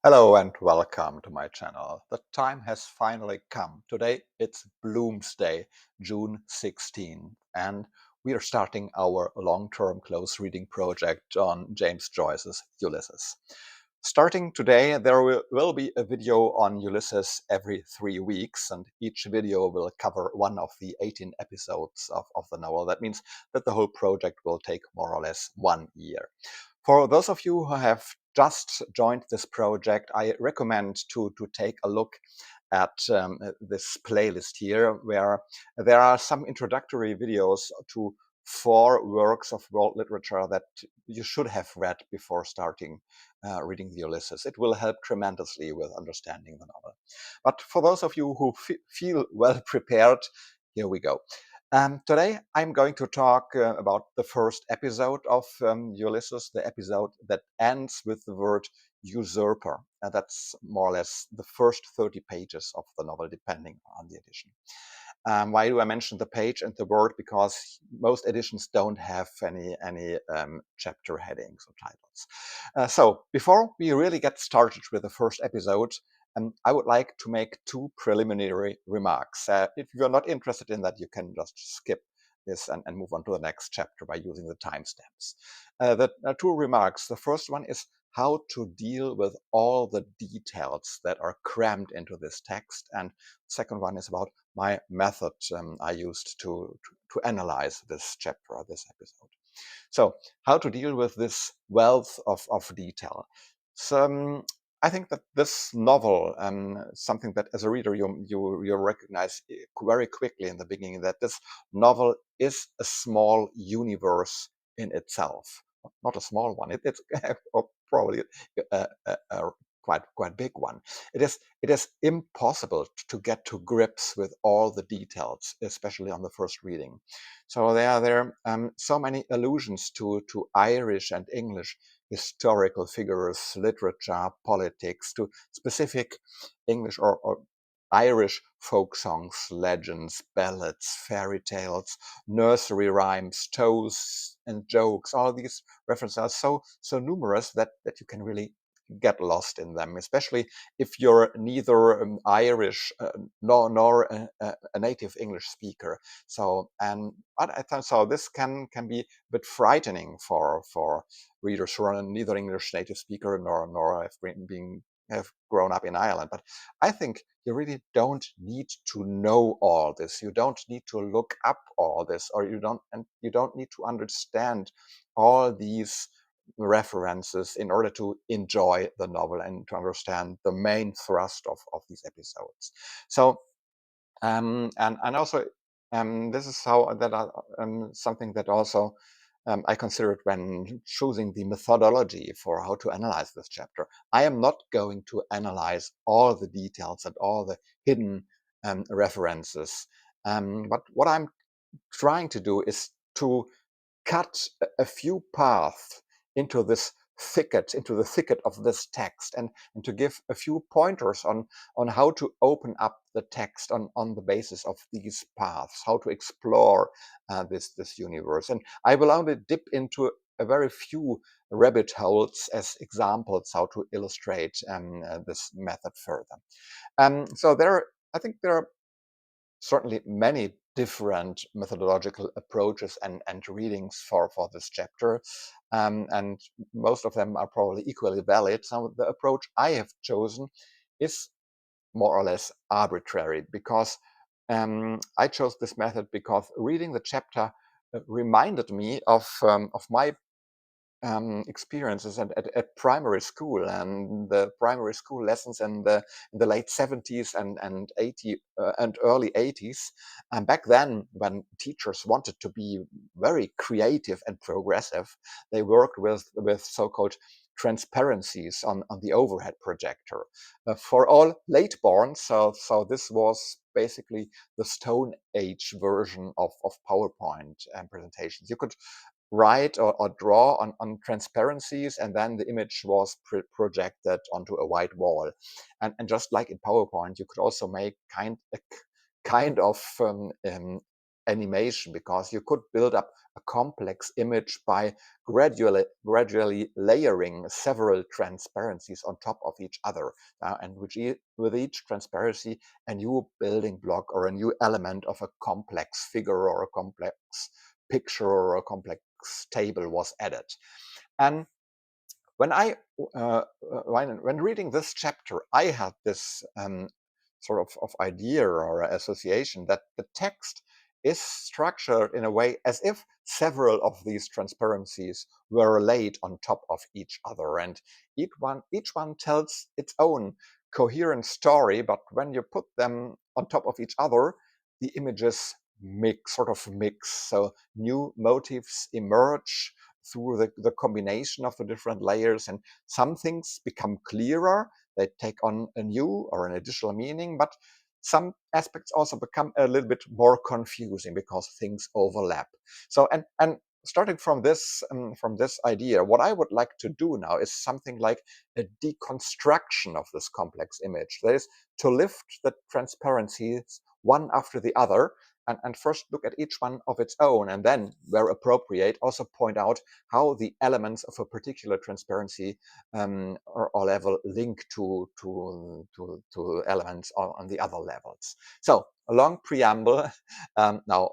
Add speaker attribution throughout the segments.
Speaker 1: Hello and welcome to my channel. The time has finally come. Today it's Bloomsday, June 16, and we are starting our long-term close reading project on James Joyce's Ulysses. Starting today, there will be a video on Ulysses every 3 weeks, and each video will cover one of the 18 episodes of the novel. That means that the whole project will take more or less 1 year. For those of you who have just joined this project, I recommend to take a look at this playlist here, where there are some introductory videos to 4 works of world literature that you should have read before starting reading the Ulysses. It will help tremendously with understanding the novel. But for those of you who feel well prepared, here we go. Today I'm going to talk about the first episode of Ulysses, the episode that ends with the word usurper. That's more or less the first 30 pages of the novel, depending on the edition. Why do I mention the page and the word? Because most editions don't have any chapter headings or titles. So before we really get started with the first episode, I would like to make 2 preliminary remarks. If you're not interested in that, you can just skip this and move on to the next chapter by using the timestamps. The 2 remarks. The first one is how to deal with all the details that are crammed into this text, and the second one is about my method I used to analyze this chapter or this episode. So, how to deal with this wealth of detail. So, I think that this novel, something that as a reader you recognize very quickly in the beginning, that this novel is a small universe in itself. Not a small one. It's probably a quite big one. It is impossible to get to grips with all the details, especially on the first reading. So there are so many allusions to Irish and English historical figures, literature, politics, to specific English or Irish folk songs, legends, ballads, fairy tales, nursery rhymes, toasts and jokes. All these references are so numerous that you can really get lost in them, especially if you're neither Irish nor a native English speaker. So but I thought so this can be a bit frightening for readers who are neither English native speaker nor have grown up in Ireland. But I think you really don't need to know all this. You don't need to look up all this, or you don't need to understand all these references in order to enjoy the novel and to understand the main thrust of these episodes. So and also this is how that something that also I considered when choosing the methodology for how to analyze this chapter. I am not going to analyze all the details and all the hidden references, but what I'm trying to do is to cut a few paths into this thicket, into the thicket of this text, and to give a few pointers on how to open up the text on the basis of these paths, how to explore this universe. And I will only dip into a very few rabbit holes as examples how to illustrate this method further. So I think there are certainly many different methodological approaches and readings for this chapter, and most of them are probably equally valid. So the approach I have chosen is more or less arbitrary, because I chose this method because reading the chapter reminded me of my experiences at primary school, and the primary school lessons in the late 70s and early 80s. And back then, when teachers wanted to be very creative and progressive, they worked with so-called transparencies on the overhead projector for all late-born. So this was basically the Stone Age version of PowerPoint presentations. You could write or draw on transparencies, and then the image was projected onto a white wall. And just like in PowerPoint, you could also make kind of animation, because you could build up a complex image by gradually layering several transparencies on top of each other, and with each transparency a new building block or a new element of a complex figure or a complex picture or a complex table was added. And when when reading this chapter, I had this sort of idea or association that the text is structured in a way as if several of these transparencies were laid on top of each other, and each one tells its own coherent story. But when you put them on top of each other, the images sort of mix. So new motifs emerge through the combination of the different layers, and some things become clearer. They take on a new or an additional meaning, but some aspects also become a little bit more confusing because things overlap. So, and starting from this idea, what I would like to do now is something like a deconstruction of this complex image. That is, to lift the transparencies one after the other, and first look at each one of its own, and then, where appropriate, also point out how the elements of a particular transparency or level link to elements on the other levels. So, a long preamble. Now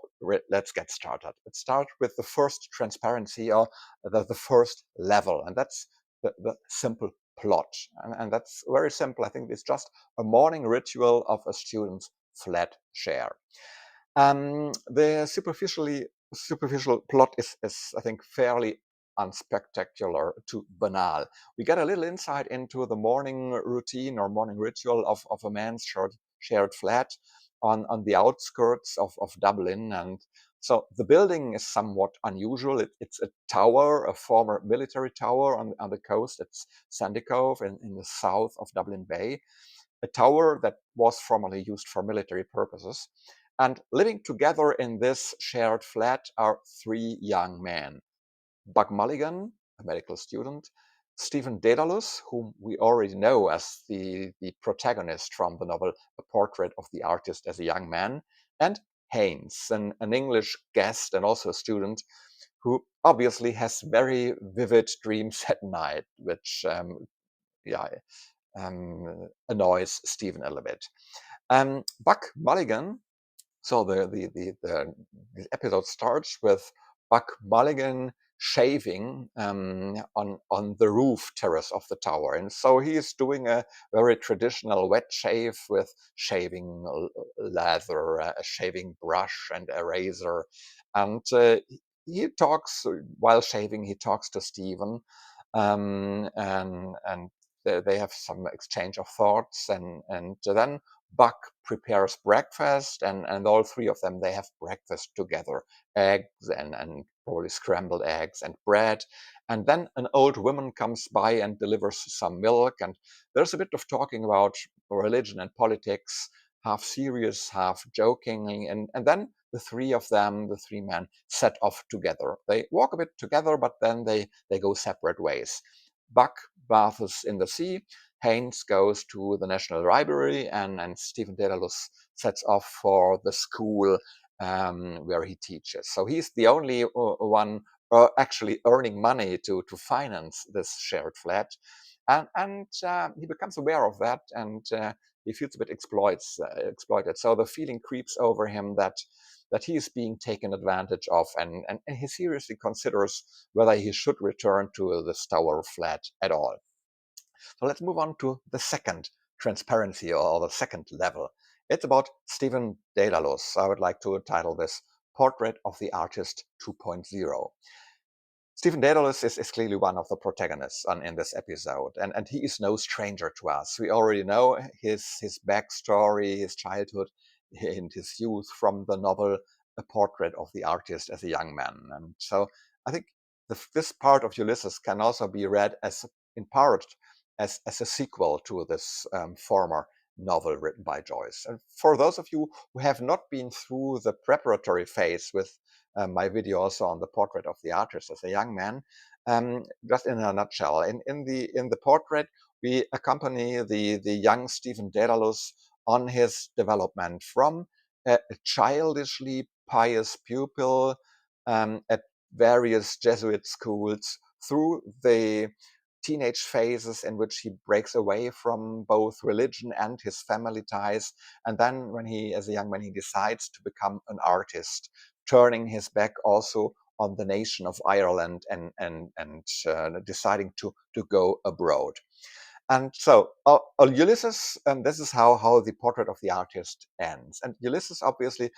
Speaker 1: let's get started. Let's start with the first transparency, or the first level, and that's the simple plot. And that's very simple. I think it's just a morning ritual of a student's flat share. The superficial plot is, I think, fairly unspectacular to banal. We get a little insight into the morning routine or morning ritual of a man's shared flat on the outskirts of Dublin. And so the building is somewhat unusual. It's a tower, a former military tower on the coast. It's Sandycove in the south of Dublin Bay, a tower that was formerly used for military purposes. And living together in this shared flat are three young men: Buck Mulligan, a medical student; Stephen Dedalus, whom we already know as the protagonist from the novel A Portrait of the Artist as a Young Man; and Haynes, an English guest and also a student, who obviously has very vivid dreams at night, which annoys Stephen a little bit. Buck Mulligan. So the episode starts with Buck Mulligan shaving on the roof terrace of the tower, and so he is doing a very traditional wet shave with shaving lather, a shaving brush, and a razor. And he talks while shaving. He talks to Stephen, and they have some exchange of thoughts, and then Buck prepares breakfast, and all three of them, they have breakfast together: eggs and probably scrambled eggs and bread. And then an old woman comes by and delivers some milk, and there's a bit of talking about religion and politics, half serious, half joking, and then the three of them, the three men, set off together. They walk a bit together, but then they go separate ways. Buck bathes in the sea, Haynes goes to the National Library, and Stephen Dedalus sets off for the school where he teaches. So he's the only one actually earning money to finance this shared flat. And he becomes aware of that, and he feels a bit exploited. So the feeling creeps over him that he is being taken advantage of, and he seriously considers whether he should return to this tower flat at all. So let's move on to the second transparency, or the second level. It's about Stephen Dedalus. I would like to title this Portrait of the Artist 2.0. Stephen Dedalus is clearly one of the protagonists in this episode, and he is no stranger to us. We already know his backstory, his childhood, and his youth from the novel A Portrait of the Artist as a Young Man. And so I think this part of Ulysses can also be read as, in part, as a sequel to this former novel written by Joyce. And for those of you who have not been through the preparatory phase with my video also on the portrait of the artist as a young man, just in a nutshell, in the portrait, we accompany the young Stephen Dedalus on his development from a childishly pious pupil at various Jesuit schools through the teenage phases in which he breaks away from both religion and his family ties. And then when he, as a young man, he decides to become an artist, turning his back also on the nation of Ireland and deciding to go abroad. And so Ulysses, and this is how the portrait of the artist ends. And Ulysses obviously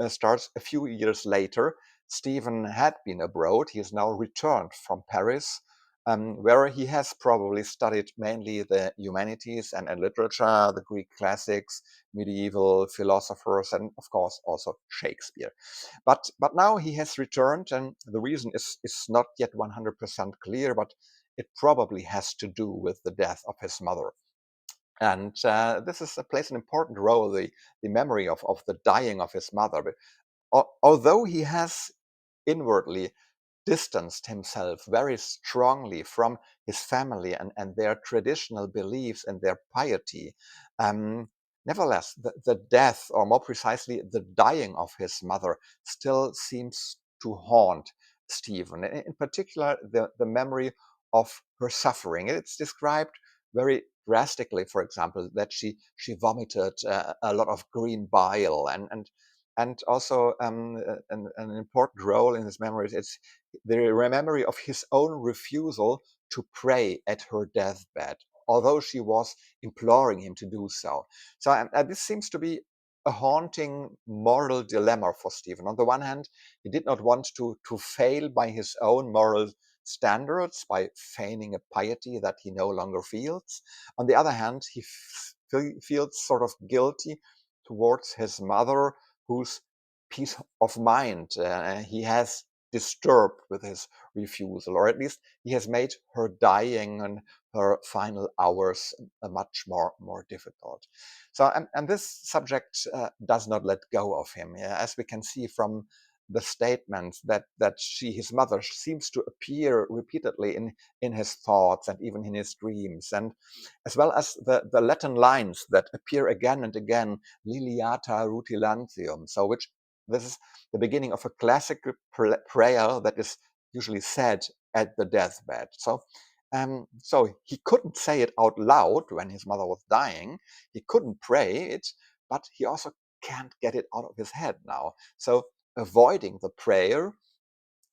Speaker 1: starts a few years later. Stephen had been abroad. He has now returned from Paris, where he has probably studied mainly the humanities and literature, the Greek classics, medieval philosophers, and of course also Shakespeare. But now he has returned, and the reason is not yet 100% clear, but it probably has to do with the death of his mother. And this plays an important role, the memory of the dying of his mother. But although he has inwardly distanced himself very strongly from his family and their traditional beliefs and their piety, nevertheless, the death, or more precisely, the dying of his mother, still seems to haunt Stephen. In particular, the memory of her suffering. It's described very drastically, for example, that she vomited a lot of green bile, and also an important role in his memories. It's the memory of his own refusal to pray at her deathbed, although she was imploring him to do so. So this seems to be a haunting moral dilemma for Stephen. On the one hand, he did not want to fail by his own moral standards by feigning a piety that he no longer feels. On the other hand, he feels sort of guilty towards his mother, whose peace of mind he has disturbed with his refusal, or at least he has made her dying and her final hours much more difficult. So, and this subject does not let go of him, as we can see from the statements that his mother, seems to appear repeatedly in his thoughts and even in his dreams, and as well as the Latin lines that appear again and again, Liliata rutilantium, so which this is the beginning of a classic prayer that is usually said at the deathbed. So he couldn't say it out loud when his mother was dying. He couldn't pray it, but he also can't get it out of his head now. So avoiding the prayer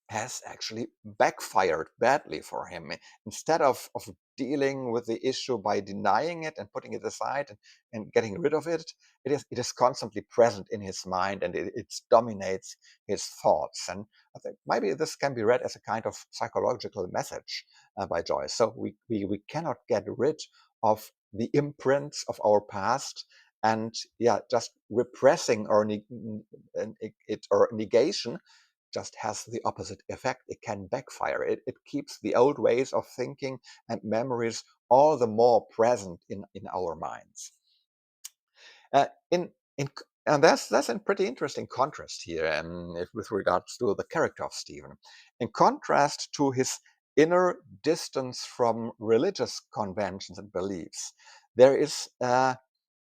Speaker 1: has actually backfired badly for him. Instead of dealing with the issue by denying it and putting it aside and getting rid of it, it is constantly present in his mind, and it dominates his thoughts. And I think maybe this can be read as a kind of psychological message by Joyce. So we cannot get rid of the imprints of our past, and just repressing or negation just has the opposite effect. It can backfire. It keeps the old ways of thinking and memories all the more present in our minds. In and that's a pretty interesting contrast here, with regards to the character of Stephen. In contrast to his inner distance from religious conventions and beliefs, there is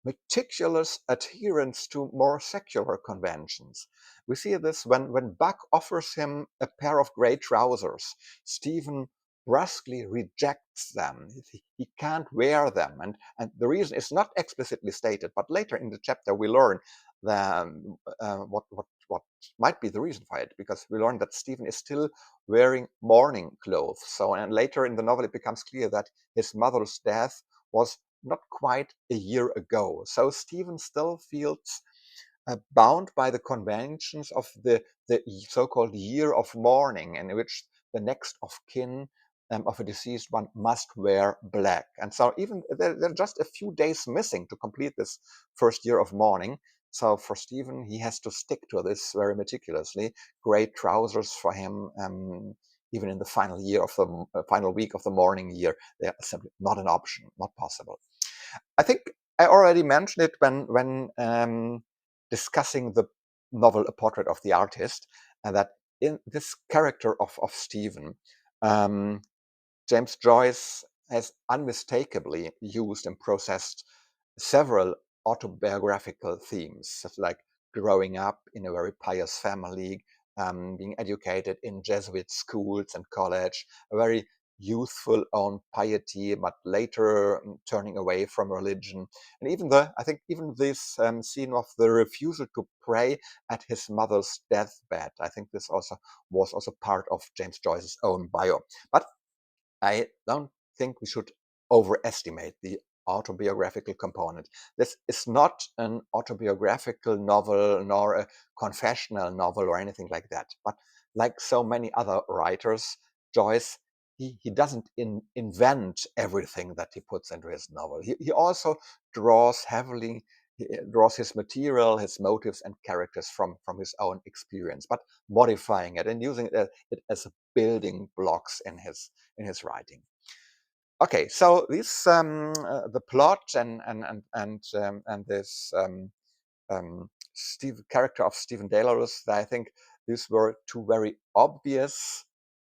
Speaker 1: meticulous adherence to more secular conventions. We see this when Buck offers him a pair of grey trousers. Stephen brusquely rejects them. He can't wear them. And the reason is not explicitly stated, but later in the chapter we learn what might be the reason for it, because we learn that Stephen is still wearing mourning clothes. So, and later in the novel it becomes clear that his mother's death was not quite a year ago. So Stephen still feels bound by the conventions of the so-called year of mourning, in which the next of kin of a deceased one must wear black. And so even there are just a few days missing to complete this first year of mourning. So for Stephen, he has to stick to this very meticulously. Grey trousers for him, even in the final year of the final week of the mourning year, they are simply not an option, not possible. I think I already mentioned it when discussing the novel A Portrait of the Artist, and that in this character of Stephen, James Joyce has unmistakably used and processed several autobiographical themes, such like growing up in a very pious family, being educated in Jesuit schools and college, a very youthful own piety, but later turning away from religion. And I think even this scene of the refusal to pray at his mother's deathbed, I think this also was also part of James Joyce's own bio. But I don't think we should overestimate the autobiographical component. This is not an autobiographical novel nor a confessional novel or anything like that. But like so many other writers, Joyce, he doesn't invent everything that he puts into his novel. He also draws heavily, he draws his material, his motives and characters from his own experience, but modifying it and using it as building blocks in his writing. Okay, so this the plot and this character of Stephen Dedalus, I think these were two very obvious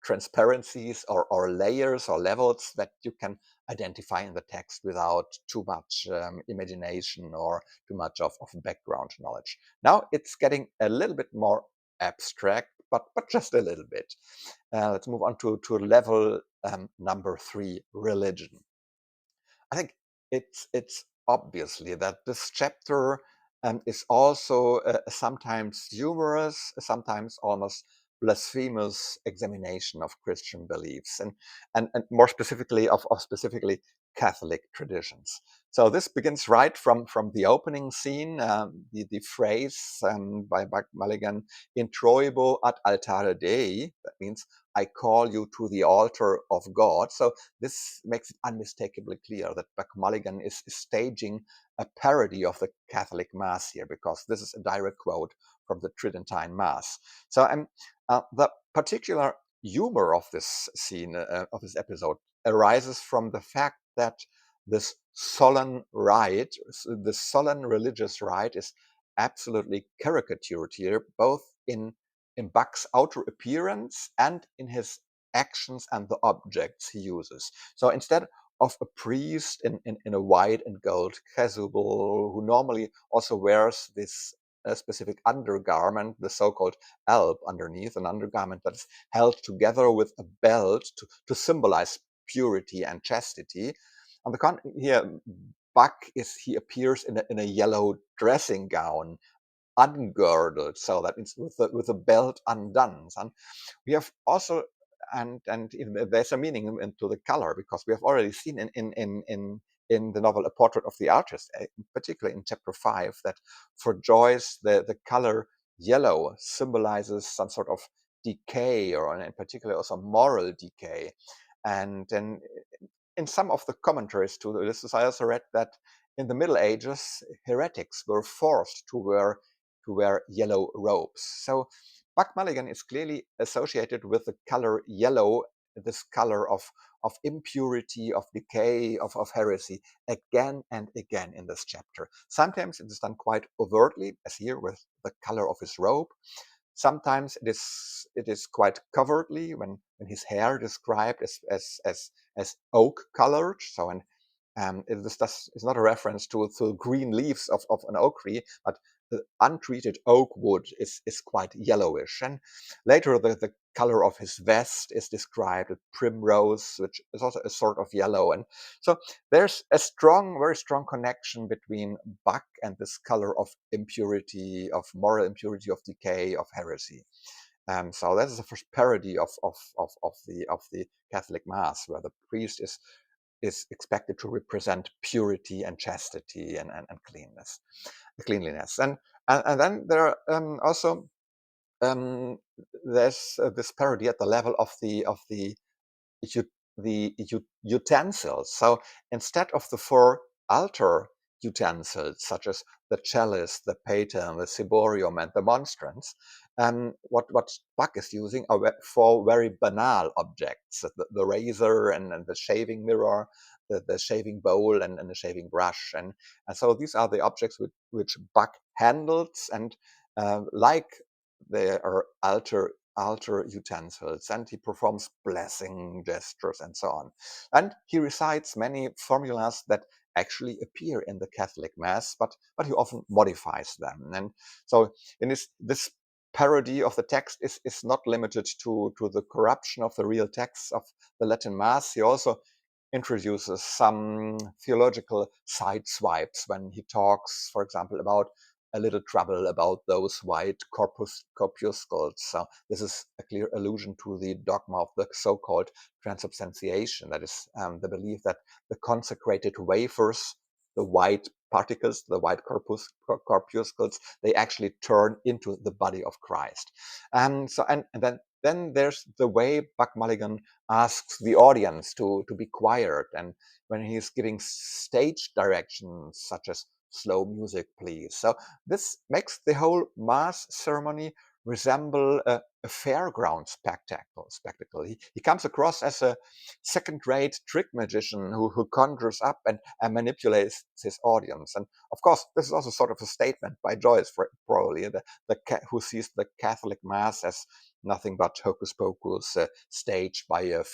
Speaker 1: transparencies or layers or levels that you can identify in the text without too much imagination or too much of background knowledge. Now it's getting a little bit more abstract, but just a little bit. Let's move on to level number 3, religion. I think it's obviously that this chapter is also a sometimes humorous, sometimes almost blasphemous examination of Christian beliefs and more specifically of specifically Catholic traditions. So this begins right from the opening scene, the phrase by Buck Mulligan, "Introibo ad altare Dei," that means I call you to the altar of God. So this makes it unmistakably clear that Buck Mulligan is staging a parody of the Catholic Mass here, because this is a direct quote from the Tridentine Mass. So the particular humor of this scene, of this episode, arises from the fact that this solemn rite, the solemn religious rite, is absolutely caricatured here, both in Buck's outer appearance and in his actions and the objects he uses. So instead of a priest in a white and gold chasuble, who normally also wears this specific undergarment, the so-called alb underneath, an undergarment that is held together with a belt to symbolize purity and chastity. On the here, he appears in a yellow dressing gown, ungirdled, so that it's with the belt undone. And we have also, and there's a meaning into the color, because we have already seen in the novel A Portrait of the Artist, particularly in chapter 5, that for Joyce the color yellow symbolizes some sort of decay, or in particular also moral decay. And then in some of the commentaries to Ulysses, I also read that in the Middle Ages, heretics were forced to wear yellow robes. So Buck Mulligan is clearly associated with the color yellow, this color of impurity, of decay, of heresy, again and again in this chapter. Sometimes it is done quite overtly, as here with the color of his robe. Sometimes it is quite covertly, when his hair described as oak colored. So this is not a reference to green leaves of an oak tree, but the untreated oak wood is quite yellowish. And later the color of his vest is described as primrose, which is also a sort of yellow. And so there's a very strong connection between Buck and this color of impurity, of moral impurity, of decay, of heresy. So that is the first parody of the Catholic Mass, where the priest is expected to represent purity and chastity and cleanliness. And then there are also there's this parody at the level of the utensils. So instead of the 4 altar utensils, such as the chalice, the paten, the ciborium, and the monstrance, what Buck is using are 4 very banal objects: the razor and the shaving mirror, the shaving bowl, and the shaving brush. And so these are the objects which Buck handles, and like they are altar altar utensils, and he performs blessing gestures and so on. And he recites many formulas that actually appear in the Catholic Mass, but he often modifies them. And so in this parody of the text is not limited to the corruption of the real texts of the Latin Mass. He also introduces some theological side swipes when he talks, for example, about a little trouble about those white corpuscles. So this is a clear allusion to the dogma of the so-called transubstantiation. That is the belief that the consecrated wafers, the white particles, the white corpuscles, they actually turn into the body of Christ. And then there's the way Buck Mulligan asks the audience to be quiet, and when he's giving stage directions such as slow music please. So this makes the whole mass ceremony resemble a fairground spectacle. He comes across as a second-rate trick magician who conjures up and manipulates his audience. And of course, this is also sort of a statement by Joyce, probably, who sees the Catholic Mass as nothing but hocus pocus staged by a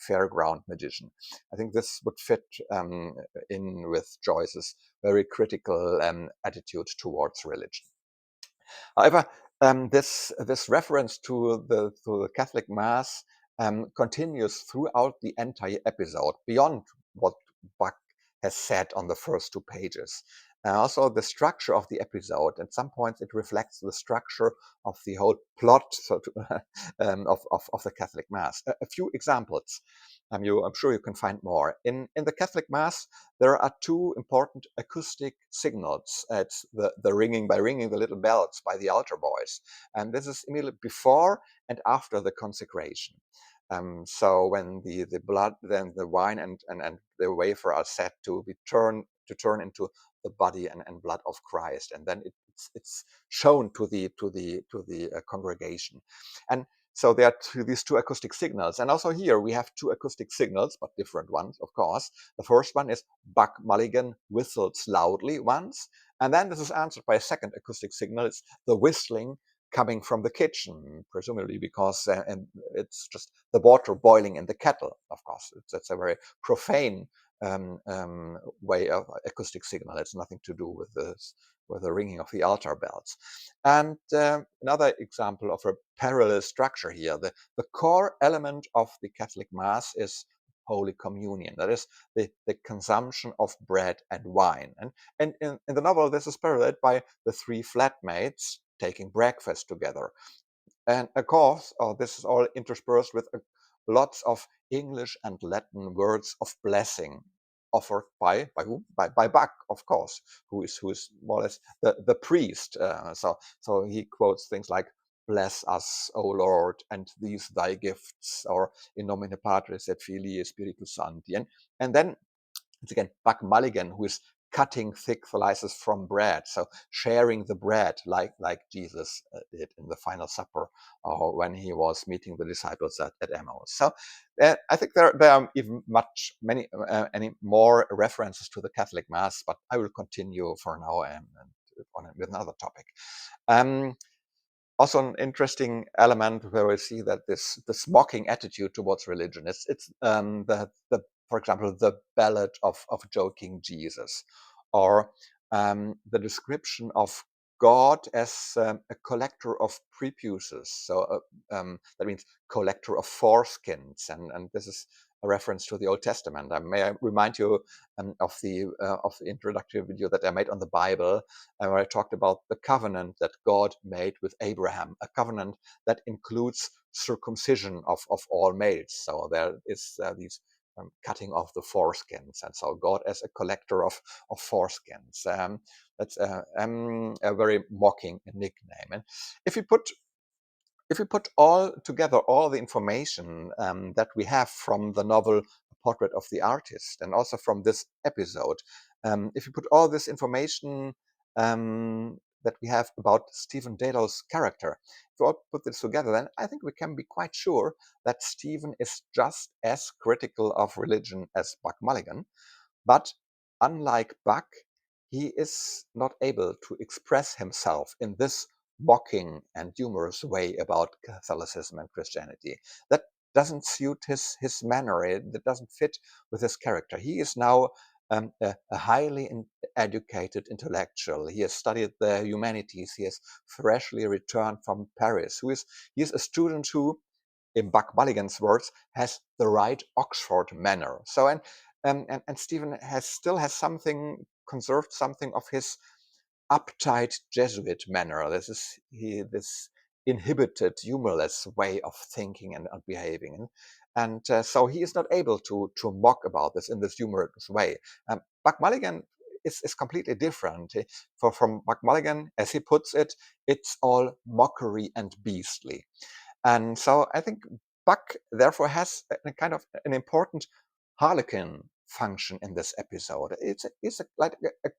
Speaker 1: fairground magician. I think this would fit in with Joyce's very critical attitude towards religion. However, this reference to the Catholic Mass continues throughout the entire episode, beyond what Buck has said on the first 2 pages. Also, the structure of the episode, at some points, it reflects the structure of the whole plot of the Catholic Mass. A few examples. I'm sure you can find more. In the Catholic Mass, there are 2 important acoustic signals. It's the ringing the little bells by the altar boys. And this is immediately before and after the consecration. So when the blood, then the wine and the wafer are set to turn into the body and blood of Christ, and then it's shown to the congregation. And so there are these 2 acoustic signals. And also here we have 2 acoustic signals, but different ones, of course. The first one is Buck Mulligan whistles loudly once, and then this is answered by a second acoustic signal. It's the whistling coming from the kitchen, presumably because and it's just the water boiling in the kettle, of course. It's a very profane way of acoustic signal. It's nothing to do with the ringing of the altar bells. And another example of a parallel structure here, the core element of the Catholic Mass is Holy Communion. That is the consumption of bread and wine. And in the novel, this is paralleled by the 3 flatmates taking breakfast together. And of course, this is all interspersed with lots of English and Latin words of blessing offered by whom? By Buck, of course, who is more or less the priest. So he quotes things like "Bless us, O Lord, and these thy gifts," or "In nomine Patris et Filii Spiritus Sancti." And then it's again Buck Mulligan who is cutting thick slices from bread, so sharing the bread like Jesus did in the Final Supper, or when he was meeting the disciples at Emmaus. So I think there are even any more references to the Catholic Mass, but I will continue for now and on with another topic. Also an interesting element where we see that this mocking attitude towards religion. It's for example, the ballad of joking Jesus, or the description of God as a collector of prepuces. So that means collector of foreskins, and this is a reference to the Old Testament. May I remind you of the introductory video that I made on the Bible, where I talked about the covenant that God made with Abraham, a covenant that includes circumcision of all males. So there is these cutting off the foreskins, and so God as a collector of foreskins. That's a very mocking nickname. And if you put all together all the information that we have from the novel Portrait of the Artist, and also from this episode, if you put all this information that we have about Stephen Dedalus' character, if we all put this together, then I think we can be quite sure that Stephen is just as critical of religion as Buck Mulligan. But unlike Buck, he is not able to express himself in this mocking and humorous way about Catholicism and Christianity. That doesn't suit his manner. It doesn't fit with his character. He is now a highly educated intellectual. He has studied the humanities. He has freshly returned from Paris. He is a student who, in Buck Mulligan's words, has the right Oxford manner. So and Stephen still has something conserved, something of his uptight Jesuit manner. This inhibited, humorless way of thinking and behaving, and so he is not able to mock about this in this humorous way. Buck Mulligan is completely different. From Buck Mulligan, as he puts it, it's all mockery and beastly. And so I think Buck therefore has a kind of an important harlequin function in this episode. Like a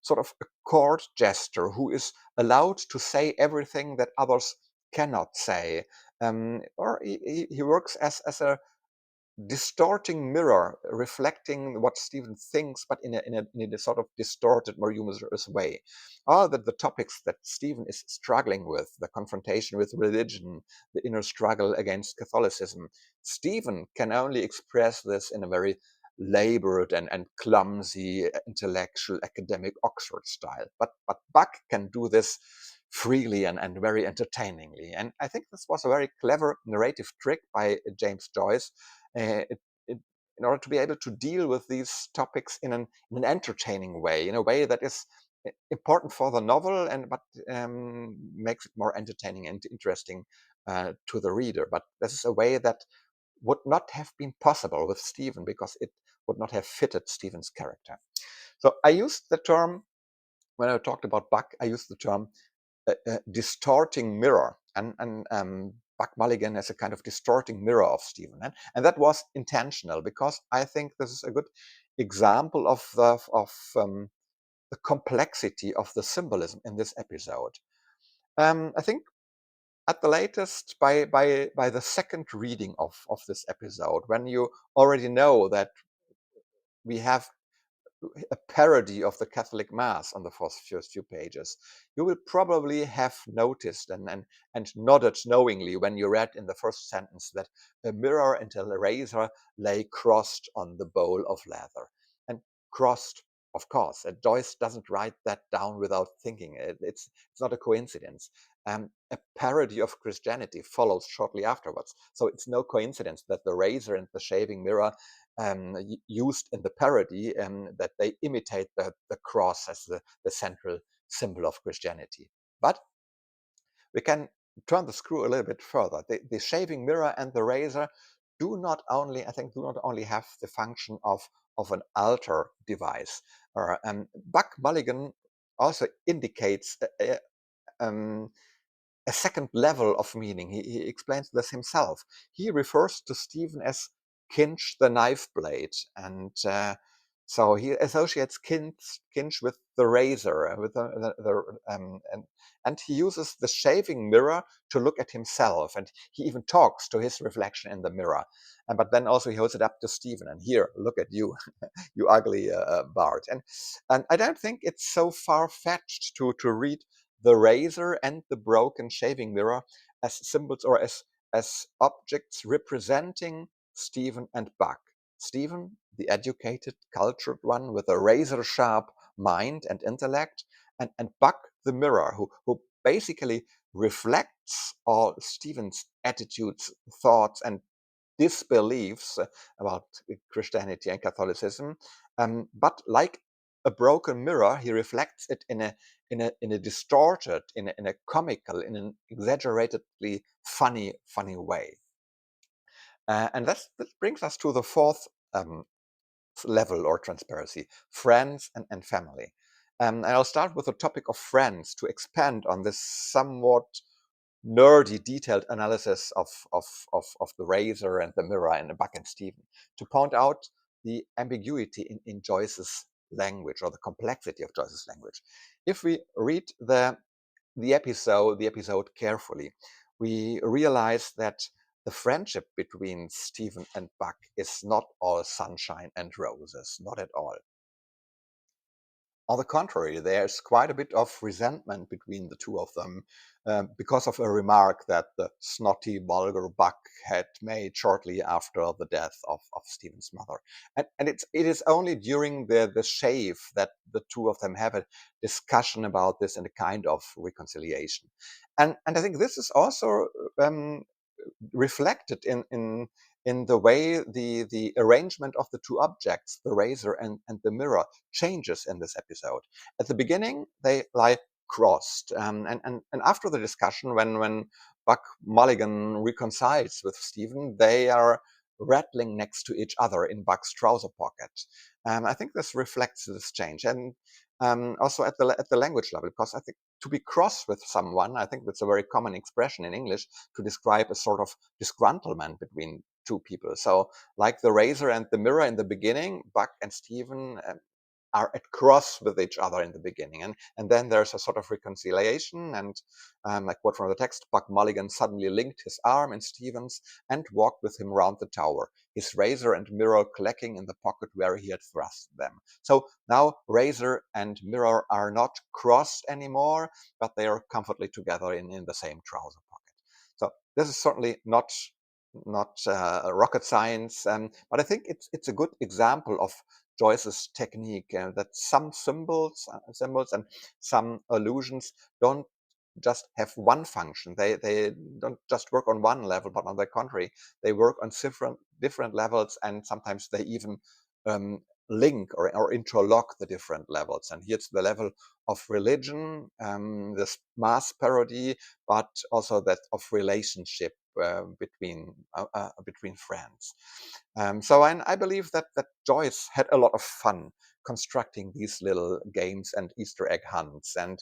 Speaker 1: sort of a court jester who is allowed to say everything that others cannot say. Or he works as a distorting mirror, reflecting what Stephen thinks, but in a sort of distorted, more humorous way. All the topics that Stephen is struggling with, the confrontation with religion, the inner struggle against Catholicism, Stephen can only express this in a very labored and clumsy, intellectual, academic Oxford style. But Buck can do this freely and very entertainingly. And I think this was a very clever narrative trick by James Joyce, uh, it, it, in order to be able to deal with these topics in an entertaining way, in a way that is important for the novel, but makes it more entertaining and interesting to the reader. But this is a way that would not have been possible with Stephen, because it would not have fitted Stephen's character. So I used the term, when I talked about Buck, I used the term distorting mirror, and Buck Mulligan as a kind of distorting mirror of Stephen, and that was intentional, because I think this is a good example of the complexity of the symbolism in this episode. I think at the latest, by the second reading of this episode, when you already know that we have a parody of the Catholic Mass on the first few pages, you will probably have noticed and nodded knowingly when you read in the first sentence that a mirror and a razor lay crossed on the bowl of leather. And crossed, of course, Joyce doesn't write that down without thinking. It's not a coincidence. A parody of Christianity follows shortly afterwards. So it's no coincidence that the razor and the shaving mirror used in the parody, that they imitate the cross as the central symbol of Christianity. But we can turn the screw a little bit further. The shaving mirror and the razor do not only have the function of an altar device. Buck Mulligan also indicates a second level of meaning. He explains this himself. He refers to Stephen as Kinch the knife blade, and so he associates Kinch with the razor, with and he uses the shaving mirror to look at himself, and he even talks to his reflection in the mirror. But then also he holds it up to Stephen, and here, look at you, you ugly Bart. And I don't think it's so far-fetched to read the razor and the broken shaving mirror as symbols, or as objects representing Stephen and Buck. Stephen, the educated, cultured one with a razor-sharp mind and intellect, and Buck, the mirror, who basically reflects all Stephen's attitudes, thoughts, and disbeliefs about Christianity and Catholicism. But like a broken mirror, he reflects it in a distorted, in a comical, in an exaggeratedly funny way. And that brings us to the fourth level or transparency: friends and family. And I'll start with the topic of friends to expand on this somewhat nerdy, detailed analysis of the razor and the mirror and the Buck and Stephen, to point out the ambiguity in Joyce's language, or the complexity of Joyce's language. If we read the episode carefully, we realize that the friendship between Stephen and Buck is not all sunshine and roses, not at all. On the contrary, there's quite a bit of resentment between the two of them. because of a remark that the snotty, vulgar Buck had made shortly after the death of Stephen's mother. And it is only during the shave that the two of them have a discussion about this and a kind of reconciliation. And I think this is also reflected in the way the arrangement of the two objects, the razor and the mirror, changes in this episode. At the beginning, they lie crossed, and after the discussion, when Buck Mulligan reconciles with Stephen, they are rattling next to each other in Buck's trouser pocket. I think this reflects this change, and also at the language level, because I think to be cross with someone, I think that's a very common expression in English to describe a sort of disgruntlement between two people. So, like the razor and the mirror in the beginning, Buck and Stephen are at cross with each other in the beginning, and then there's a sort of reconciliation. And I quote from the text: Buck Mulligan suddenly linked his arm in Stephen's and walked with him round the tower, his razor and mirror clacking in the pocket where he had thrust them. So now razor and mirror are not crossed anymore, but they are comfortably together in the same trouser pocket. So this is certainly not rocket science, but I think it's a good example of Joyce's technique, that some symbols and some allusions don't just have one function. They don't just work on one level, but on the contrary, they work on different levels, and sometimes they even um, link or interlock the different levels. And here's the level of religion, this mass parody, but also that of relationship between friends. So I believe that Joyce had a lot of fun constructing these little games and Easter egg hunts, and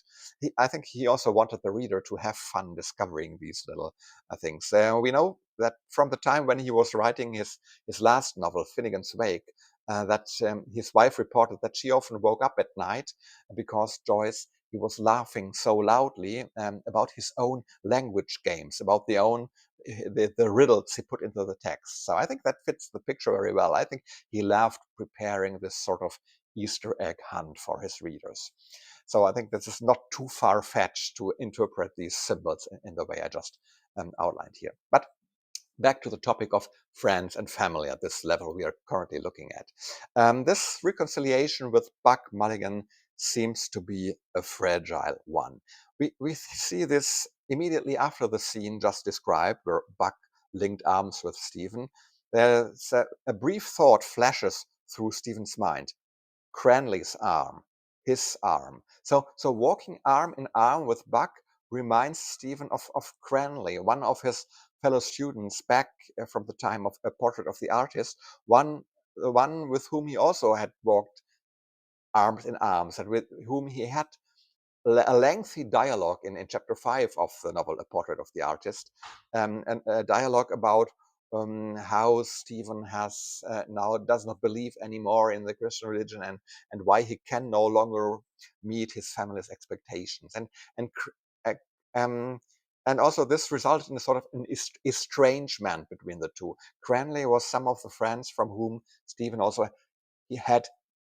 Speaker 1: I think he also wanted the reader to have fun discovering these little things. We know that from the time when he was writing his last novel, Finnegan's Wake, that his wife reported that she often woke up at night because Joyce, he was laughing so loudly about his own language games, about the riddles he put into the text. So I think that fits the picture very well. I think he loved preparing this sort of Easter egg hunt for his readers. So I think this is not too far-fetched to interpret these symbols in the way I just outlined here. But back to the topic of friends and family at this level we are currently looking at. This reconciliation with Buck Mulligan seems to be a fragile one. We see this immediately after the scene just described, where Buck linked arms with Stephen. There's a brief thought flashes through Stephen's mind. Cranley's arm, his arm. So walking arm in arm with Buck reminds Stephen of Cranley, one of his fellow students back from the time of A Portrait of the Artist, the one with whom he also had walked arms in arms, and with whom he had a lengthy dialogue in chapter 5 of the novel A Portrait of the Artist, and a dialogue about how Stephen has now does not believe anymore in the Christian religion, and why he can no longer meet his family's expectations, and uh, um, and also this resulted in a sort of an estrangement between the two. Cranley was some of the friends from whom Stephen also he had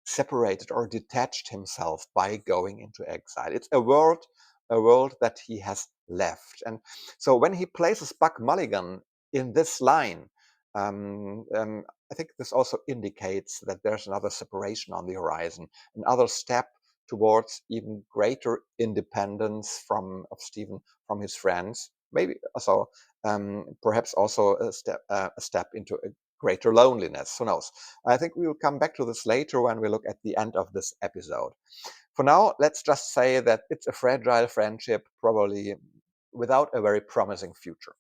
Speaker 1: separated or detached himself by going into exile. It's a world that he has left. And so when he places Buck Mulligan in this line, I think this also indicates that there's another separation on the horizon, another step towards even greater independence of Stephen from his friends. Maybe also, perhaps also a step into a greater loneliness. Who knows? I think we will come back to this later when we look at the end of this episode. For now, let's just say that it's a fragile friendship, probably without a very promising future.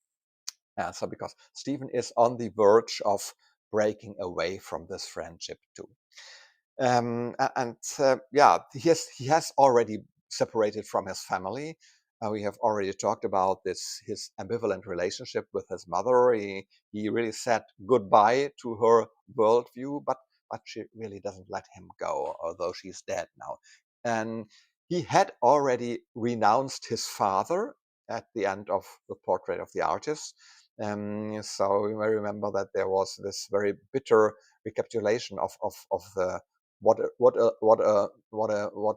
Speaker 1: So because Stephen is on the verge of breaking away from this friendship too. Yeah, he has already separated from his family. We have already talked about his ambivalent relationship with his mother. He really said goodbye to her worldview, but she really doesn't let him go, although she's dead now. And he had already renounced his father at the end of The Portrait of the Artist. So you may remember that there was this very bitter recapitulation of the what a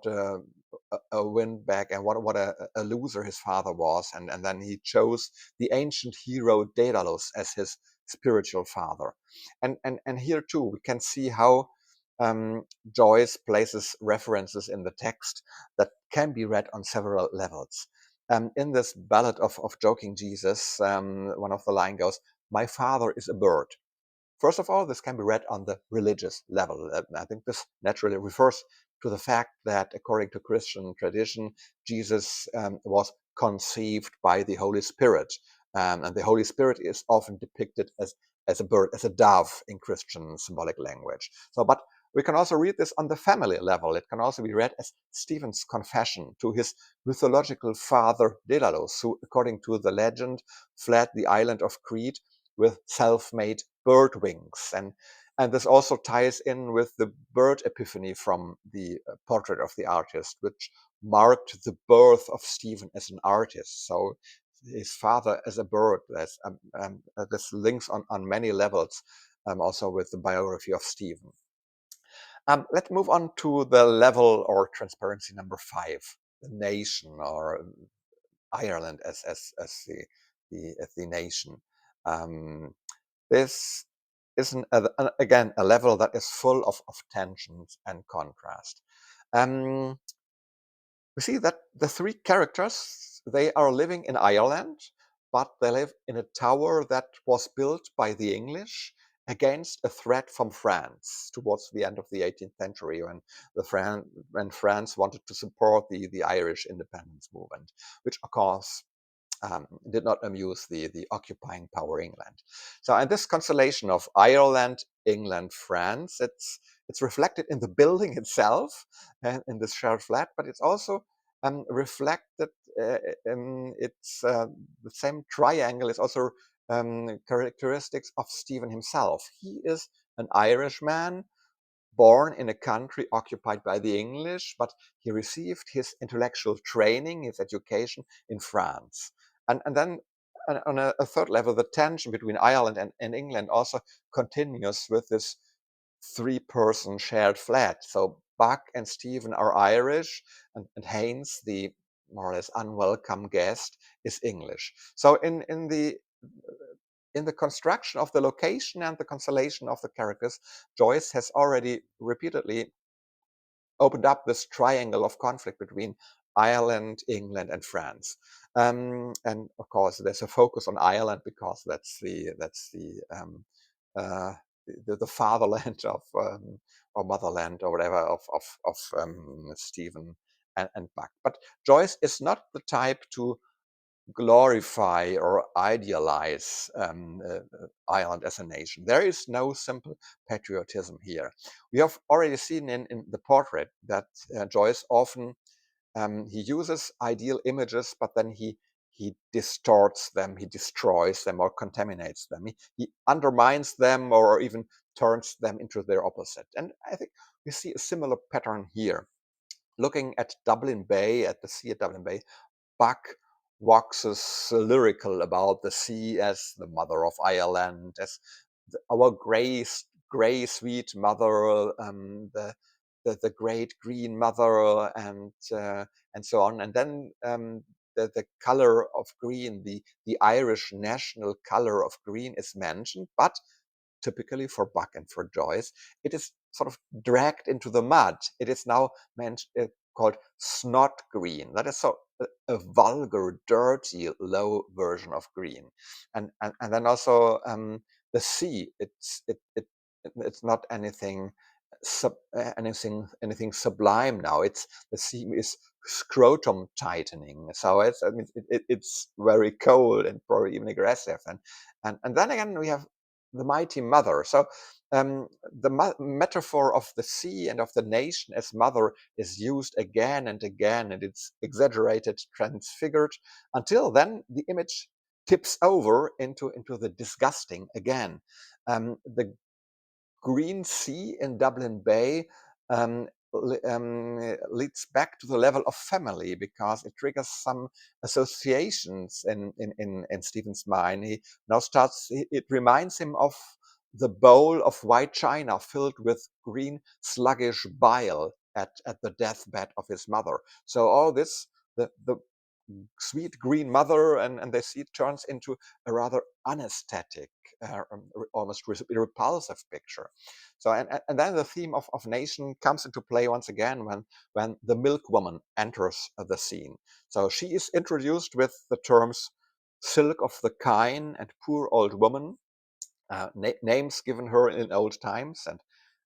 Speaker 1: a windbag and what a loser his father was, and then he chose the ancient hero Dedalus as his spiritual father. And here too we can see how Joyce places references in the text that can be read on several levels. In this ballad of Joking Jesus, one of the line goes, "My father is a bird." First of all, this can be read on the religious level. I think this naturally refers to the fact that, according to Christian tradition, Jesus was conceived by the Holy Spirit. And the Holy Spirit is often depicted as a bird, as a dove in Christian symbolic language. But we can also read this on the family level. It can also be read as Stephen's confession to his mythological father Dedalus, who, according to the legend, fled the island of Crete with self-made bird wings. And this also ties in with the bird epiphany from the portrait of the artist, which marked the birth of Stephen as an artist. So his father as a bird, this links on many levels, also with the biography of Stephen. Let's move on to the level or transparency number 5, the nation, or Ireland as the nation. This is again a level that is full of tensions and contrast. We see that the 3 characters, they are living in Ireland, but they live in a tower that was built by the English against a threat from France towards the end of the 18th century, when France wanted to support the Irish independence movement, which of course did not amuse the occupying power England. So, in this constellation of Ireland, England, France, it's reflected in the building itself and in this shared flat, but it's also reflected in the same triangle is also characteristics of Stephen himself. He is an Irishman born in a country occupied by the English, but he received his intellectual training, his education in France. And then on a third level, the tension between Ireland and England also continues with this 3-person shared flat. So Buck and Stephen are Irish, and Haynes, the more or less unwelcome guest, is English. So in the construction of the location and the constellation of the characters, Joyce has already repeatedly opened up this triangle of conflict between Ireland, England, and France. And of course, there's a focus on Ireland because that's the fatherland of or motherland or whatever of Stephen and Buck. But Joyce is not the type to glorify or idealize Ireland as a nation. There is no simple patriotism here. We have already seen in the portrait that Joyce often he uses ideal images, but then he distorts them, he destroys them or contaminates them. He undermines them or even turns them into their opposite. And I think we see a similar pattern here. Looking at Dublin Bay, at the sea at Dublin Bay, Buck waxes lyrical about the sea as the mother of Ireland, as our grey, sweet mother, the great green mother, and so on. And then the color of green, the Irish national color of green is mentioned, but typically for Buck and for Joyce, it is sort of dragged into the mud. It is now called snot green. That is so a vulgar, dirty, low version of green. And then also the sea. It's not anything anything sublime now. It's the sea is scrotum tightening. So it's very cold and probably even aggressive. And then again we have the mighty mother. So the metaphor of the sea and of the nation as mother is used again and again, and it's exaggerated, transfigured, until then the image tips over into the disgusting again. The green sea in Dublin Bay leads back to the level of family because it triggers some associations in Stephen's mind. He now it reminds him of the bowl of white china filled with green sluggish bile. at the deathbed of his mother. So all this, the sweet green mother, and they see it turns into a rather unesthetic, almost repulsive picture. So and then the theme of nation comes into play once again when the milkwoman enters the scene. So she is introduced with the terms silk of the kine and poor old woman, names given her in old times. And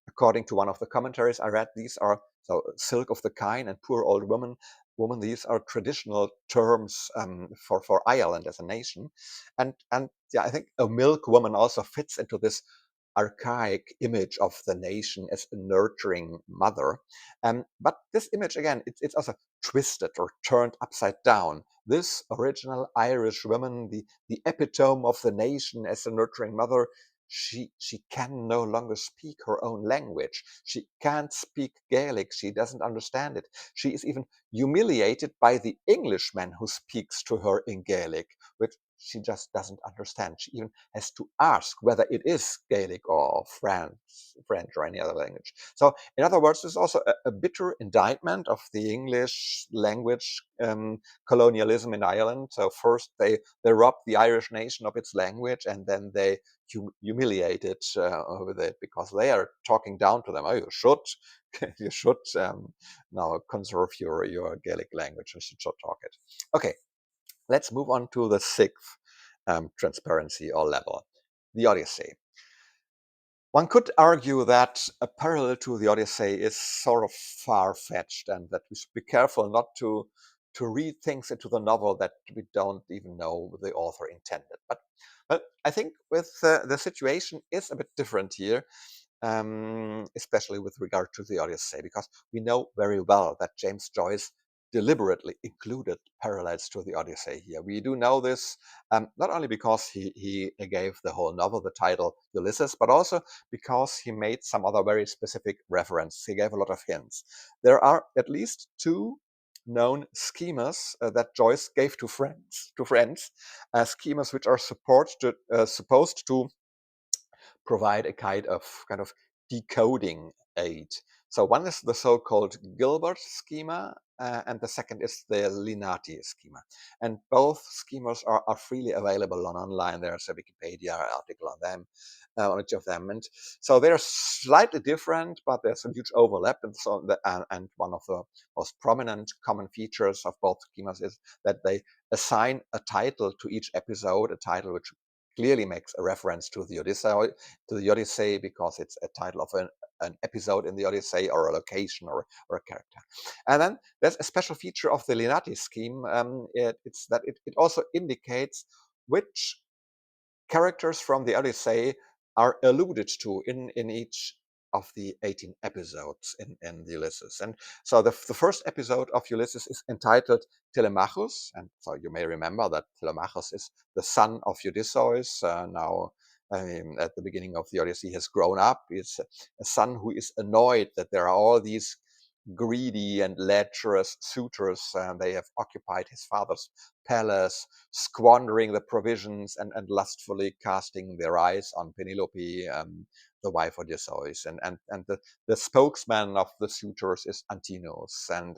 Speaker 1: according to one of the commentaries I read, these are, so silk of the kine and poor old woman, these are traditional terms for Ireland as a nation. And yeah, I think a milk woman also fits into this archaic image of the nation as a nurturing mother. But this image, again, it's also twisted or turned upside down. This original Irish woman, the epitome of the nation as a nurturing mother, she can no longer speak her own language. She can't speak Gaelic. She doesn't understand it. She is even humiliated by the Englishman who speaks to her in Gaelic, which she just doesn't understand. She even has to ask whether it is Gaelic or French or any other language. So, in other words, there's also a bitter indictment of the English language colonialism in Ireland. So first they robbed the Irish nation of its language, and then they humiliate it with it, because they are talking down to them. Oh, you should, you should now conserve your Gaelic language. You should talk it. Okay, let's move on to the sixth transparency or level, the Odyssey. One could argue that a parallel to the Odyssey is sort of far-fetched, and that we should be careful not to read things into the novel that we don't even know the author intended. But I think with the situation is a bit different here, especially with regard to the Odyssey, because we know very well that James Joyce deliberately included parallels to the Odyssey here. We do know this not only because he gave the whole novel the title Ulysses, but also because he made some other very specific reference. He gave a lot of hints. There are at least two known schemas that Joyce gave to friends, schemas which are supposed to provide a kind of decoding aid. So one is the so-called Gilbert schema, and the second is the Linati schema. And both schemas are freely available online. There's a Wikipedia article on them, on each of them. And so they're slightly different, but there's a huge overlap. And so and one of the most prominent common features of both schemas is that they assign a title to each episode, a title which clearly makes a reference to the Odyssey, because it's a title of an episode in the Odyssey, or a location, or a character. And then there's a special feature of the Linati scheme. It's that it also indicates which characters from the Odyssey are alluded to in each of the 18 episodes in the Ulysses. And so the first episode of Ulysses is entitled Telemachus. And so you may remember that Telemachus is the son of Odysseus. Now, at the beginning of the Odyssey, he has grown up. He's a son who is annoyed that there are all these greedy and lecherous suitors. They have occupied his father's palace, squandering the provisions, and lustfully casting their eyes on Penelope, the wife of Odysseus. And the spokesman of the suitors is Antinous. And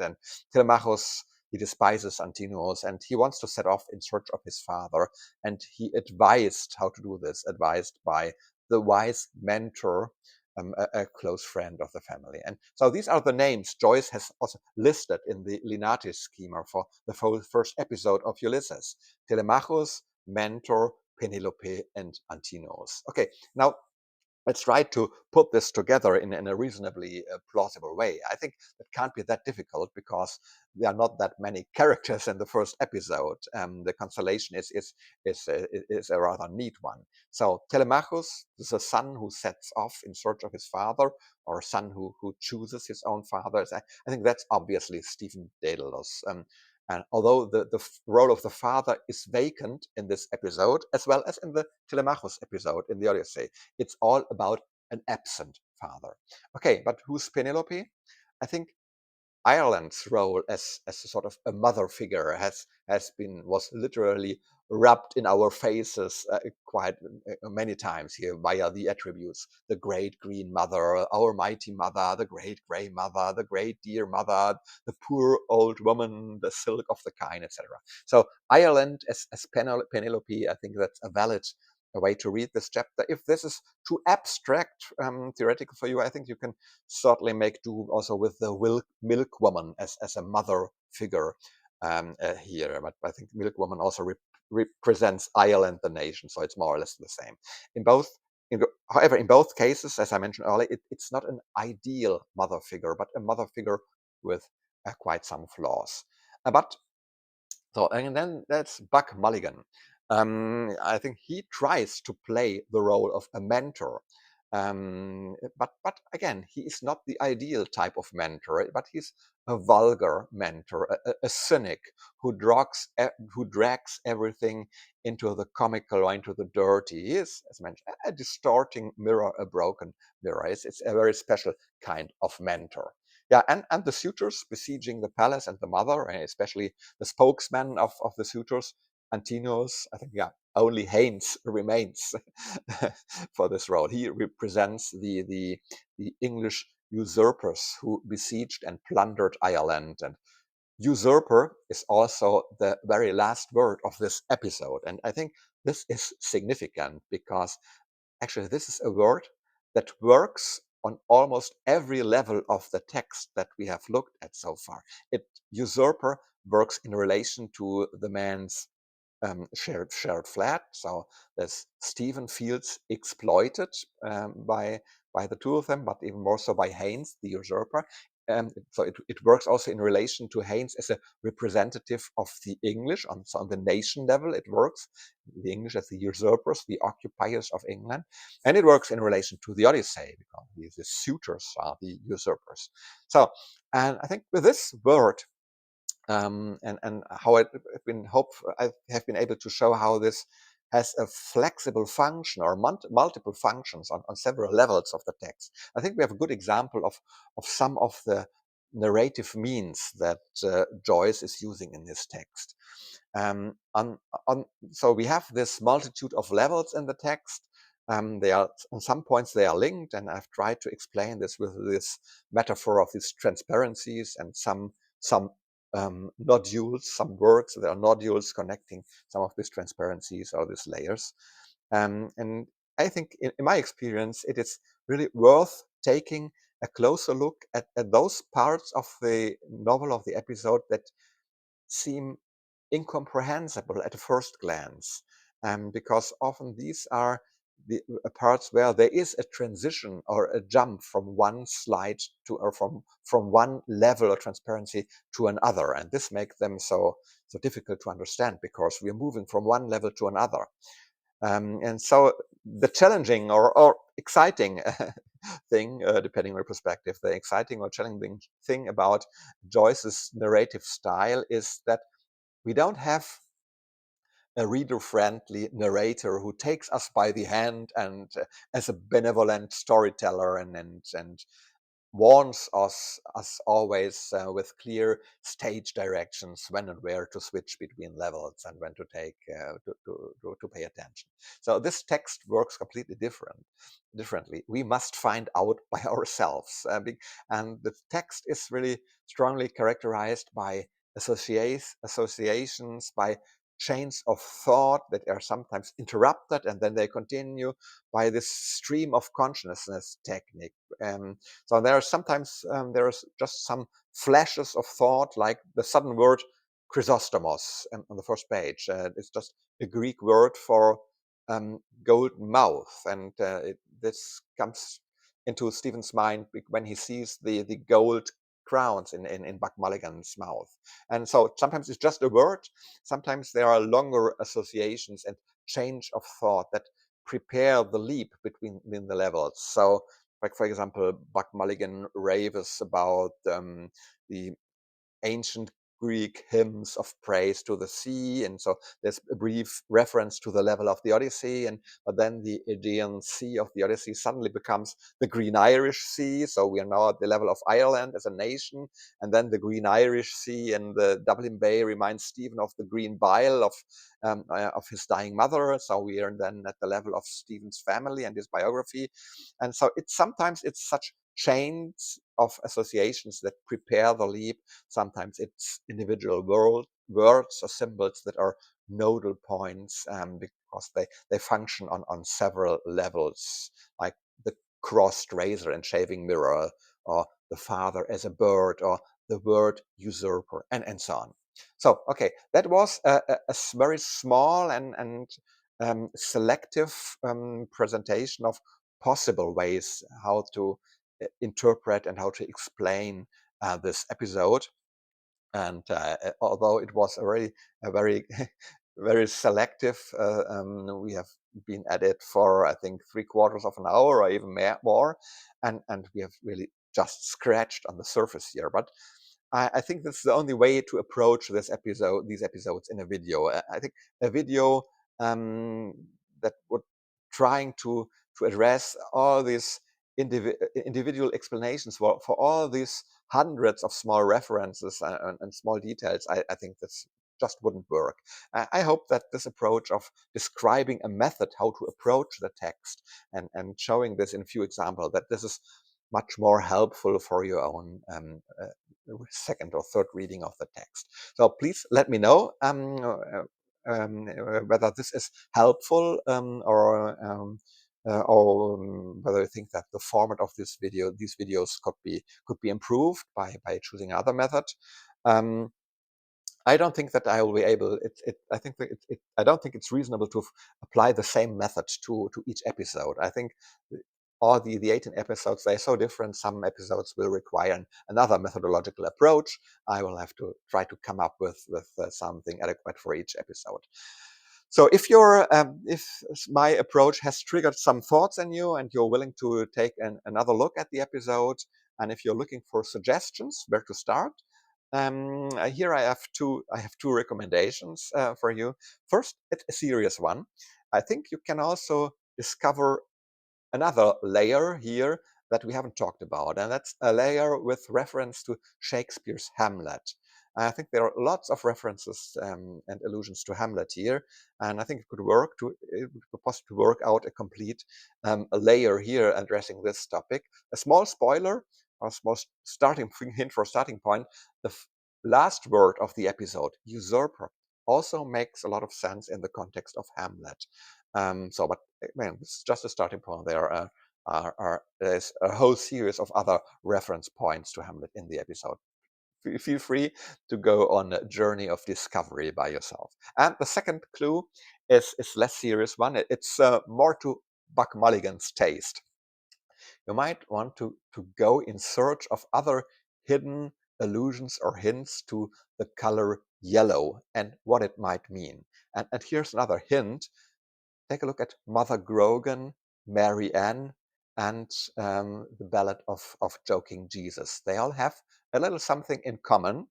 Speaker 1: Telemachus, he despises Antinous, and he wants to set off in search of his father. And he advised how to do this, advised by the wise mentor, a close friend of the family. And so these are the names Joyce has also listed in the Linati schema for the first episode of Ulysses: Telemachus, Mentor, Penelope, and Antinous. Okay, now let's try to put this together in a reasonably plausible way. I think it can't be that difficult, because there are not that many characters in the first episode. The constellation is a rather neat one. So Telemachus is a son who sets off in search of his father, or a son who chooses his own father. I think that's obviously Stephen Dedalus. And although the role of the father is vacant in this episode, as well as in the Telemachus episode in the Odyssey, it's all about an absent father. Okay, but who's Penelope? I think Ireland's role as a sort of a mother figure was literally rubbed in our faces quite many times here via the attributes: the great green mother, our mighty mother, the great gray mother, the great dear mother, the poor old woman, the silk of the kine, etc. So Ireland as Penelope, I think that's a valid way to read this chapter. If this is too abstract, theoretical for you, I think you can certainly make do also with the milk woman as a mother figure here. But I think milk woman also represents Ireland, the nation, so it's more or less the same. In both, however, in both cases, as I mentioned earlier, it's not an ideal mother figure, but a mother figure with quite some flaws. But so, and then that's Buck Mulligan. I think he tries to play the role of a mentor. But again, he is not the ideal type of mentor, but he's a vulgar mentor, a cynic who drags everything into the comical or into the dirty. He is, as mentioned, a distorting mirror, a broken mirror. It's a very special kind of mentor. Yeah, and the suitors besieging the palace and the mother, and especially the spokesman of the suitors, Antinous, I think, yeah, only Haynes remains for this role. He represents the English usurpers who besieged and plundered Ireland. And usurper is also the very last word of this episode. And I think this is significant because actually this is a word that works on almost every level of the text that we have looked at so far. Usurper works in relation to the man's shared flat. So there's Stephen feels exploited by the two of them, but even more so by Haynes, the usurper. So it works also in relation to Haynes as a representative of the English. So on the nation level, it works. The English as the usurpers, the occupiers of England. And it works in relation to the Odyssey, because the suitors are the usurpers. So, and I think with this word, and how I have been able to show how this has a flexible function or multiple functions on several levels of the text. I think we have a good example of some of the narrative means that Joyce is using in this text. So we have this multitude of levels in the text. They are, on some points they are linked, and I've tried to explain this with this metaphor of these transparencies and some nodules, some words. There are nodules connecting some of these transparencies or these layers. And I think in my experience, it is really worth taking a closer look at those parts of the novel, of the episode, that seem incomprehensible at a first glance, because often these are the parts where there is a transition or a jump from one slide to, or from one level of transparency to another, and this makes them so difficult to understand because we are moving from one level to another. And so the challenging or exciting thing, depending on your perspective, the exciting or challenging thing about Joyce's narrative style is that we don't have a reader-friendly narrator who takes us by the hand and as a benevolent storyteller and warns us always with clear stage directions when and where to switch between levels and when to take to pay attention. So this text works completely differently. We must find out by ourselves, and the text is really strongly characterized by associations, by chains of thought that are sometimes interrupted and then they continue, by this stream of consciousness technique. So there are sometimes there's just some flashes of thought, like the sudden word Chrysostomos on the first page. It's just a Greek word for golden mouth, and this comes into Stephen's mind when he sees the gold crowns in Buck Mulligan's mouth. And so sometimes it's just a word, sometimes there are longer associations and change of thought that prepare the leap between the levels. So, like for example, Buck Mulligan raves about the ancient Greek hymns of praise to the sea, and so there's a brief reference to the level of the Odyssey, but then the Aegean Sea of the Odyssey suddenly becomes the Green Irish Sea, so we are now at the level of Ireland as a nation, and then the Green Irish Sea in the Dublin Bay reminds Stephen of the green bile of his dying mother, so we are then at the level of Stephen's family and his biography, and so sometimes it's such chains of associations that prepare the leap. Sometimes it's individual words or symbols that are nodal points because they function on several levels, like the crossed razor and shaving mirror, or the father as a bird, or the word usurper, and so on. So, okay, that was a very small and selective presentation of possible ways how to interpret and how to explain this episode. And although it was a very very selective, we have been at it for I think 3/4 of an hour or even more, and we have really just scratched on the surface here. But I think this is the only way to approach these episodes in a video. I think a video that would trying to address all these individual explanations for all these hundreds of small references and small details, I think this just wouldn't work. I hope that this approach of describing a method how to approach the text and showing this in a few examples, that this is much more helpful for your own second or third reading of the text. So please let me know whether this is helpful or whether you think that the format of these videos could be improved by choosing another method. I don't think that I will be able. I think that I don't think it's reasonable to apply the same method to each episode. I think all the 18 episodes, they're so different. Some episodes will require another methodological approach. I will have to try to come up with something adequate for each episode. So if my approach has triggered some thoughts in you and you're willing to take another look at the episode, and if you're looking for suggestions where to start, here I have two recommendations for you. First, it's a serious one. I think you can also discover another layer here that we haven't talked about, and that's a layer with reference to Shakespeare's Hamlet. I think there are lots of references and allusions to Hamlet here, and I think it could possibly work out a complete a layer here addressing this topic. A small spoiler, or a small starting hint for a starting point: the last word of the episode, usurper, also makes a lot of sense in the context of Hamlet. But man, this is just a starting point. There's a whole series of other reference points to Hamlet in the episode. Feel free to go on a journey of discovery by yourself. And the second clue is less serious one. It's more to Buck Mulligan's taste. You might want to go in search of other hidden allusions or hints to the color yellow and what it might mean. And here's another hint. Take a look at Mother Grogan, Mary Ann, and the Ballad of Joking Jesus. They all have a little something in common.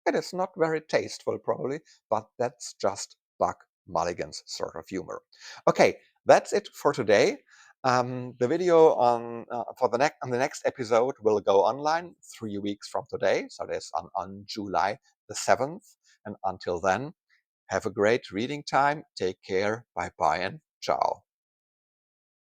Speaker 1: It is not very tasteful, probably, but that's just Buck Mulligan's sort of humor. Okay, that's it for today. The video on the next episode will go online 3 weeks from today, so that's on July the 7th. And until then, have a great reading time. Take care. Bye bye and ciao.